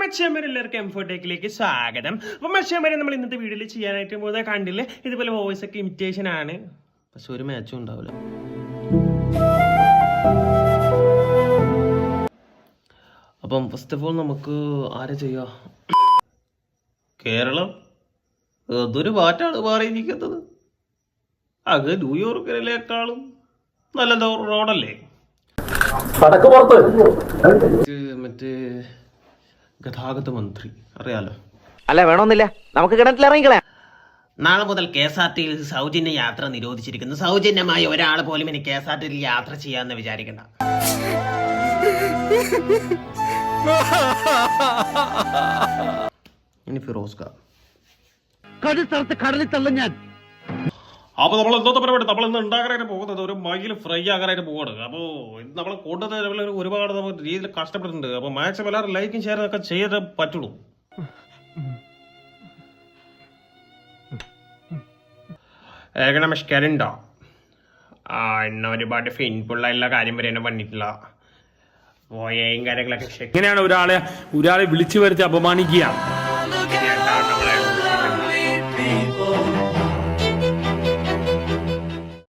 എല്ലാവർക്കും എംഫോട്ടേക്കിലേക്ക് സ്വാഗതം. അപ്പം മച്ചാമാരെ നമ്മൾ ഇന്നത്തെ വീഡിയോയിൽ ചെയ്യാനായിട്ട് പോകുന്നത് കണ്ടില്ലേ, ഇതുപോലെ വോയിസ് ഒക്കെ ഇമിറ്റേഷൻ ആണ്, പക്ഷെ ഒരു മാച്ചും ഉണ്ടാവില്ല. അപ്പം ഫസ്റ്റ് ഓഫ് ഓൾ നമുക്ക് ആരെ ചെയ്യാം? കേരളം അതൊരു മാറ്റാണ് മാറിയിരിക്കുന്നത്. അത് ന്യൂയോർക്കിലേക്കാളും നല്ല റോഡല്ലേ. മറ്റേ ഗതാഗത മന്ത്രി അറിയാലോ. അല്ല വേണമെന്നില്ല, നമുക്ക് കിണറ്റിൽ ഇറങ്ങിക്കളയാ. നാളെ മുതൽ KSRTC സൗജന്യ യാത്ര നിരോധിച്ചിരിക്കുന്നു. സൗജന്യമായി ഒരാൾ പോലും ഇനി KSRTC യാത്ര ചെയ്യാന്ന് വിചാരിക്കണ്ട. ഇനി ഫിറോസ് ഖാൻ കടലിൽ തള്ളും ഞാൻ. അപ്പോൾ നമ്മൾ എന്തോത്തെ പരിപാടി, നമ്മൾ ഇന്ന് ഉണ്ടാക്കാനായിട്ട് പോകുന്നത് ഒരു മയിൽ ഫ്രൈ ആകാനായിട്ട് പോവാണ്. അപ്പോൾ ഇത് നമ്മൾ കൊണ്ടുവന്ന ഒരുപാട് നമ്മൾ രീതിയിൽ കഷ്ടപ്പെട്ടിട്ടുണ്ട്. അപ്പോൾ മാക്സിമം എല്ലാവരും ലൈക്കും ഷെയറും ഒക്കെ ചെയ്തേ പറ്റുള്ളൂ. നമസ്കാരമുണ്ടോ? ഇന്ന് ഒരുപാട് ഫെയിൻഫുള്ള എല്ലാ കാര്യം വരെ എന്നെ പണിയിട്ടില്ല. പോയേയും കാര്യങ്ങളൊക്കെ എങ്ങനെയാണ് ഒരാളെ വിളിച്ചു വരുത്തി അപമാനിക്കുക?